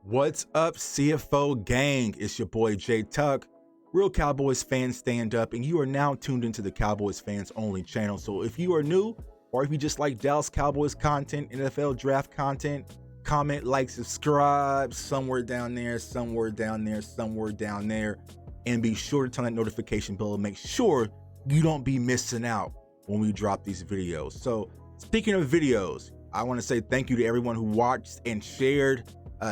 What's up, CFO gang? It's your boy J Tuck, real Cowboys fans stand up, and you are now tuned into the Cowboys fans only channel. So if you are new, or if you just like Dallas Cowboys content, NFL draft content, comment, like, subscribe, somewhere down there, and be sure to turn that notification bell to make sure you don't be missing out when we drop these videos. So speaking of videos, I want to say thank you to everyone who watched and shared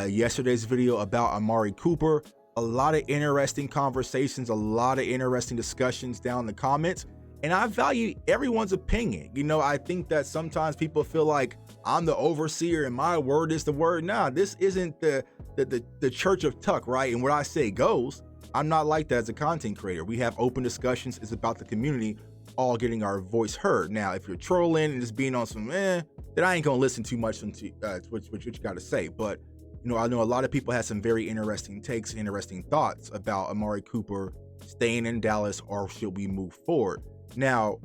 yesterday's video about Amari Cooper. A lot of interesting conversations, a lot of interesting discussions down in the comments, and I value everyone's opinion. You know, I think that sometimes people feel like I'm the overseer and my word is the word. Nah, this isn't the church of Tuck, right? And what I say goes. I'm not like that as a content creator. We have open discussions. It's about the community all getting our voice heard. Now, if you're trolling and just being on some then I ain't gonna listen too much to what you got to say. But you know, I know a lot of people had some very interesting takes, interesting thoughts about Amari Cooper staying in Dallas, or should we move forward? Now,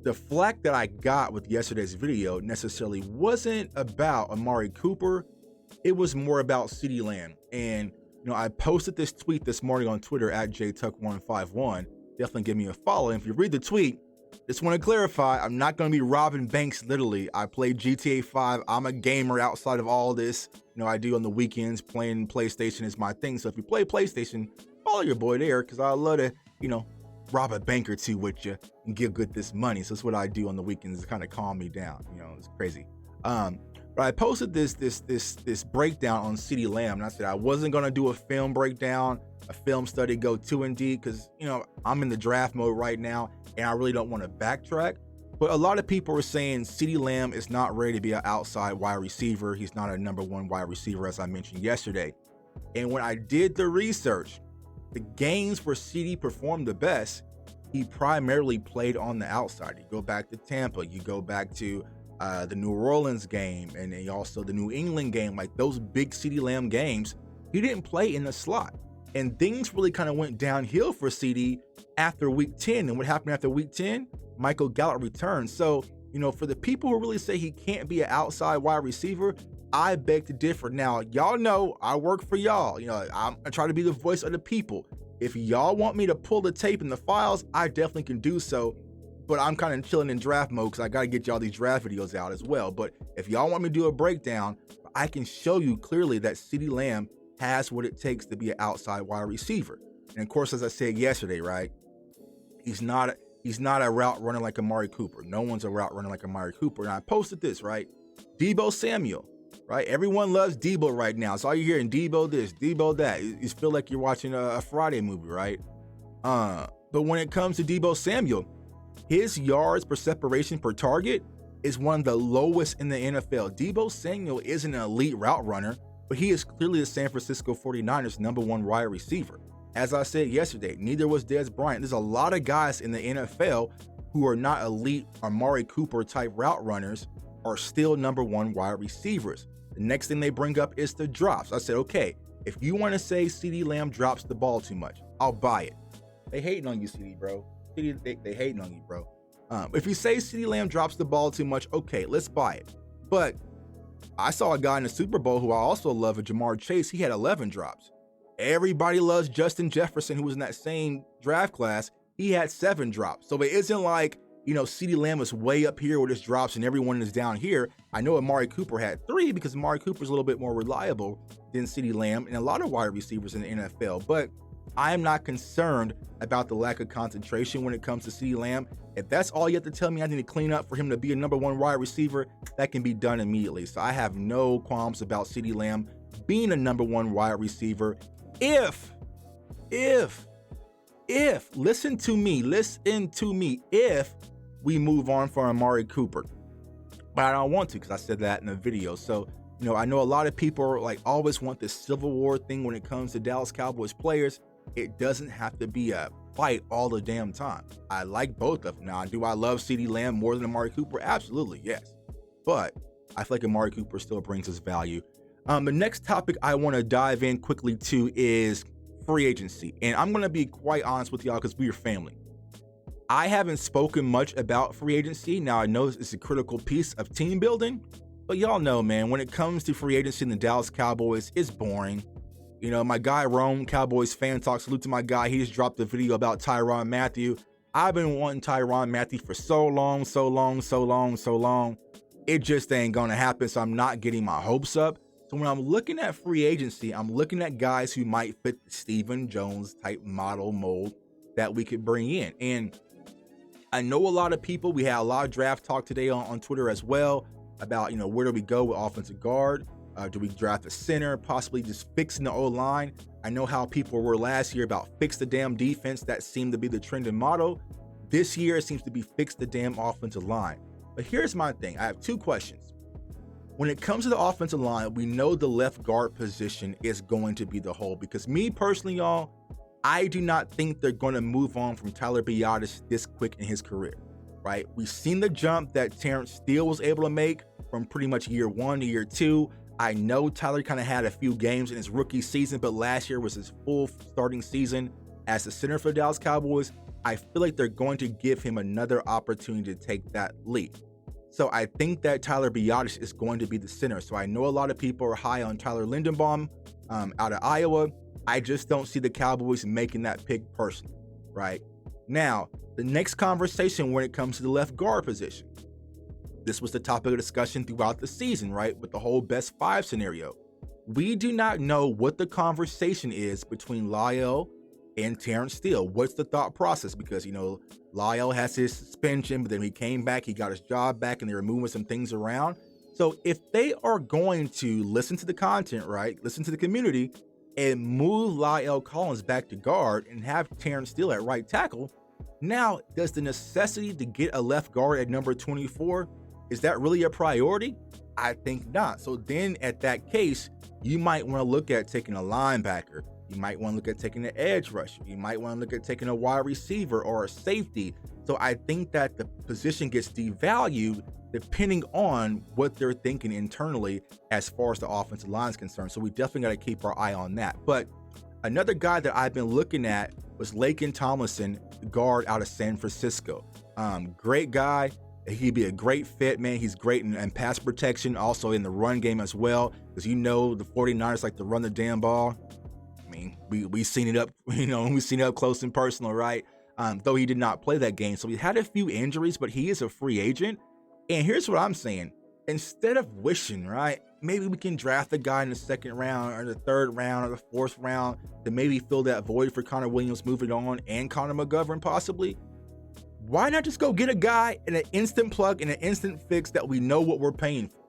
the flack that I got with yesterday's video necessarily wasn't about Amari Cooper. It was more about CeeDee Lamb. And you know, I posted this tweet this morning on Twitter at JTuck151. Definitely give me a follow. And if you read the tweet, just want to clarify, I'm not going to be robbing banks literally. I play GTA 5. I'm a gamer outside of all this. You know, I do on the weekends. Playing PlayStation is my thing. So if you play PlayStation, follow your boy there, because I love to, you know, rob a bank or two with you and give good this money. So that's what I do on the weekends to kind of calm me down. You know, it's crazy. But I posted this breakdown on CeeDee Lamb, and I said I wasn't gonna do a film breakdown, a film study, go too in deep, because you know I'm in the draft mode right now, and I really don't want to backtrack. But a lot of people are saying CeeDee Lamb is not ready to be an outside wide receiver. He's not a number one wide receiver, as I mentioned yesterday. And when I did the research, the games where CeeDee performed the best, he primarily played on the outside. You go back to Tampa, you go back to the New Orleans game, and then also the New England game, like those big CeeDee Lamb games, he didn't play in the slot. And things really kind of went downhill for CeeDee after week 10. And what happened after week 10? Michael Gallup returned. So, you know, for the people who really say he can't be an outside wide receiver, I beg to differ. Now, y'all know I work for y'all. You know, I try to be the voice of the people. If y'all want me to pull the tape and the files, I definitely can do so. But I'm kind of chilling in draft mode because I got to get y'all these draft videos out as well. But if y'all want me to do a breakdown, I can show you clearly that CeeDee Lamb has what it takes to be an outside wide receiver. And of course, as I said yesterday, right, he's not a route runner like Amari Cooper. No one's a route runner like Amari Cooper. And I posted this, right? Deebo Samuel, right? Everyone loves Deebo right now. So all you're hearing, Deebo this, Deebo that. You feel like you're watching a Friday movie, right? But when it comes to Deebo Samuel, his yards per separation per target is one of the lowest in the NFL. Deebo Samuel isn't an elite route runner, but he is clearly the San Francisco 49ers' number one wide receiver. As I said yesterday, neither was Dez Bryant. There's a lot of guys in the NFL who are not elite Amari Cooper type route runners are still number one wide receivers. The next thing they bring up is the drops. I said, okay, if you want to say CeeDee Lamb drops the ball too much, I'll buy it. They hating on you, CeeDee, bro. They hating on you, bro. If you say CeeDee Lamb drops the ball too much, okay, let's buy it. But I saw a guy in the Super Bowl who I also love, Jamar Chase. He had 11 drops. Everybody loves Justin Jefferson, who was in that same draft class. He had 7 drops. So it isn't like, you know, CeeDee Lamb is way up here with his drops and everyone is down here. I know Amari Cooper had 3 because Amari Cooper is a little bit more reliable than CeeDee Lamb and a lot of wide receivers in the NFL. But I am not concerned about the lack of concentration when it comes to CeeDee Lamb. If that's all you have to tell me I need to clean up for him to be a number one wide receiver, that can be done immediately. So I have no qualms about CeeDee Lamb being a number one wide receiver if, listen to me, if we move on for Amari Cooper. But I don't want to, because I said that in the video. So, you know, I know a lot of people like always want this Civil War thing when it comes to Dallas Cowboys players. It doesn't have to be a fight all the damn time. I like both of them. Now, do I love CeeDee Lamb more than Amari Cooper? Absolutely, yes. But I feel like Amari Cooper still brings us value. The next topic I want to dive in quickly to is free agency. And I'm going to be quite honest with y'all because we're family. I haven't spoken much about free agency. Now, I know it's a critical piece of team building, But y'all know, man, when it comes to free agency in the Dallas Cowboys, it's boring. You know, my guy Rome, Cowboys fan talk, salute to my guy. He just dropped a video about Tyrann Mathieu. I've been wanting Tyrann Mathieu for so long. It just ain't gonna happen, so I'm not getting my hopes up. So when I'm looking at free agency, I'm looking at guys who might fit the Stephen Jones type model mold that we could bring in. And I know a lot of people, we had a lot of draft talk today on Twitter as well about, you know, where do we go with offensive guard? Do we draft a center, possibly just fixing the O-line? I know how people were last year about fix the damn defense. That seemed to be the trend and motto. This year it seems to be fix the damn offensive line. But here's my thing. I have two questions. When it comes to the offensive line, we know the left guard position is going to be the hole, because me personally, y'all, I do not think they're going to move on from Tyler Biadasz this quick in his career, right? We've seen the jump that Terrence Steele was able to make from pretty much year 1 to year 2. I know Tyler kind of had a few games in his rookie season, but last year was his full starting season as the center for the Dallas Cowboys. I feel like they're going to give him another opportunity to take that leap. So I think that Tyler Biadasz is going to be the center. So I know a lot of people are high on Tyler Linderbaum out of Iowa. I just don't see the Cowboys making that pick personally, right? Now, the next conversation when it comes to the left guard position. This was the topic of discussion throughout the season, right? With the whole best 5 scenario. We do not know what the conversation is between Lyle and Terrence Steele. What's the thought process? Because, you know, Lyle has his suspension, but then he came back, he got his job back, and they were moving some things around. So if they are going to listen to the content, right? Listen to the community and move Lyle Collins back to guard and have Terrence Steele at right tackle, now does the necessity to get a left guard at number 24, is that really a priority? I think not. So then at that case, you might want to look at taking a linebacker. You might want to look at taking an edge rusher. You might want to look at taking a wide receiver or a safety. So I think that the position gets devalued depending on what they're thinking internally as far as the offensive line is concerned. So we definitely got to keep our eye on that. But another guy that I've been looking at was Lakin Tomlinson, guard out of San Francisco. Great guy. He'd be a great fit, man. He's great in pass protection, also in the run game as well, because you know the 49ers like to run the damn ball. I mean, we seen it up, you know, we seen it up close and personal, right? Though he did not play that game, so he had a few injuries, but he is a free agent. And here's what I'm saying: instead of wishing, right, maybe we can draft a guy in the 2nd round or the 3rd round or the 4th round to maybe fill that void for Connor Williams moving on and Connor McGovern possibly. Why not just go get a guy in an instant plug and an instant fix that we know what we're paying for?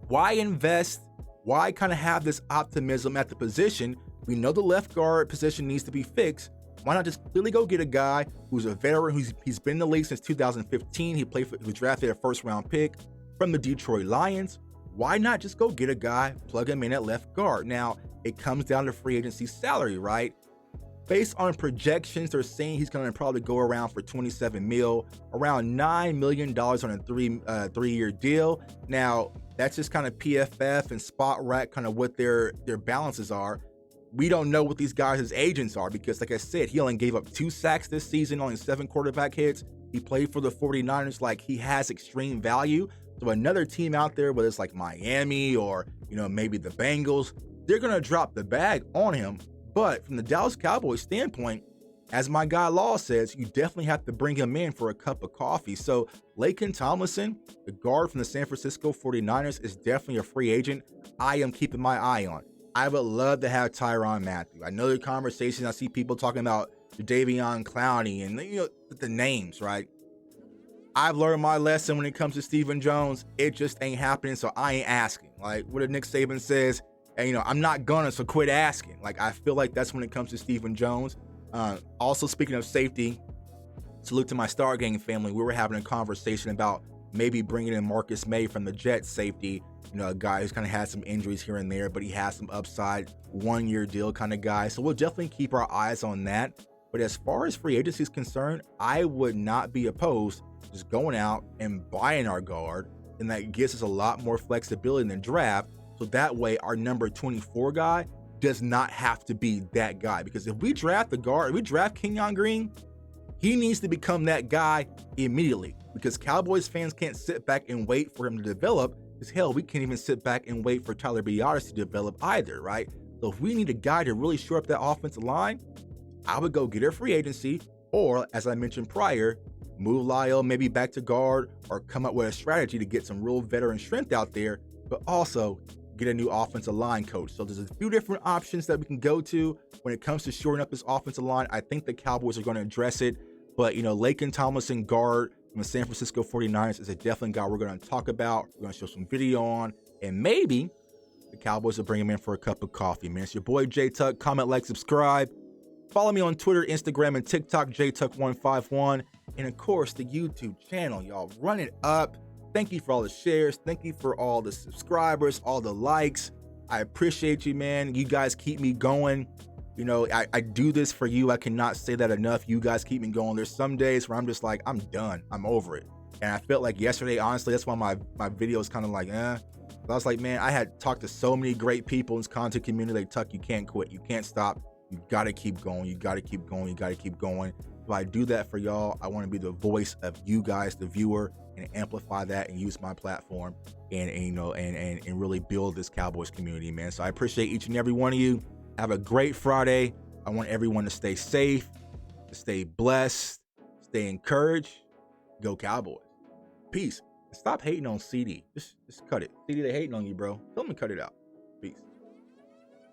Why invest? Why kind of have this optimism at the position? We know the left guard position needs to be fixed. Why not just clearly go get a guy who's a veteran, he's been in the league since 2015. He was drafted a 1st round pick from the Detroit Lions. Why not just go get a guy, plug him in at left guard? Now, it comes down to free agency salary, right? Based on projections, they're saying he's going to probably go around for $27 million, around $9 million on a three-year deal. Now, that's just kind of PFF and Spot Rack, kind of what their balances are. We don't know what these guys' agents are because, like I said, he only gave up 2 sacks this season, only 7 quarterback hits. He played for the 49ers. Like, he has extreme value. So another team out there, whether it's like Miami or, you know, maybe the Bengals, they're going to drop the bag on him. But from the Dallas Cowboys standpoint, as my guy Law says, you definitely have to bring him in for a cup of coffee. So Lakin Tomlinson, the guard from the San Francisco 49ers, is definitely a free agent I am keeping my eye on. I would love to have Tyrann Mathieu. I know the conversation, I see people talking about Jadeveon Clowney and, you know, the names, right? I've learned my lesson when it comes to Stephen Jones. It just ain't happening, so I ain't asking. Like what Nick Saban says, and, you know, I'm not gonna, so quit asking. Like, I feel like that's when it comes to Stephen Jones. Also, speaking of safety, salute to my Star Gang family. We were having a conversation about maybe bringing in Marcus May from the Jets safety. You know, a guy who's kind of had some injuries here and there, but he has some upside, 1-year deal kind of guy. So we'll definitely keep our eyes on that. But as far as free agency is concerned, I would not be opposed to just going out and buying our guard. And that gives us a lot more flexibility in the draft. So that way, our number 24 guy does not have to be that guy. Because if we draft the guard, if we draft Kenyon Green, he needs to become that guy immediately. Because Cowboys fans can't sit back and wait for him to develop. Because hell, we can't even sit back and wait for Tyler Biadasz to develop either, right? So if we need a guy to really shore up that offensive line, I would go get a free agency, or as I mentioned prior, move Lyle maybe back to guard, or come up with a strategy to get some real veteran strength out there, but also get a new offensive line coach. So there's a few different options that we can go to when it comes to shoring up this offensive line. I think the Cowboys are going to address it, but Lakin Tomlinson, guard from the San Francisco 49ers, is a definitely guy we're going to talk about. We're going to show some video on, and maybe the Cowboys will bring him in for a cup of coffee, man. It's your boy J Tuck. Comment, like, subscribe. Follow me on Twitter, Instagram, and TikTok, JTuck151, and of course the YouTube channel. Y'all run it up. Thank you for all the shares. Thank you for all the subscribers, all the likes. I appreciate you, man. You guys keep me going. I do this for you. I cannot say that enough. You guys keep me going. There's some days where I'm just like, I'm done. I'm over it. And I felt like yesterday, honestly, that's why my video is kind of like, I was like, man, I had talked to so many great people in this content community. Like, Tuck, you can't quit. You can't stop. You got to keep going. You got to keep going. You got to keep going. If I do that for y'all, I want to be the voice of you guys, the viewer, and amplify that and use my platform and really build this Cowboys community, man. So I appreciate each and every one of you. Have a great Friday. I want everyone to stay safe, to stay blessed, stay encouraged. Go Cowboys. Peace. Stop hating on CeeDee. Just cut it. CeeDee, they hating on you, bro. Tell them to cut it out. Peace.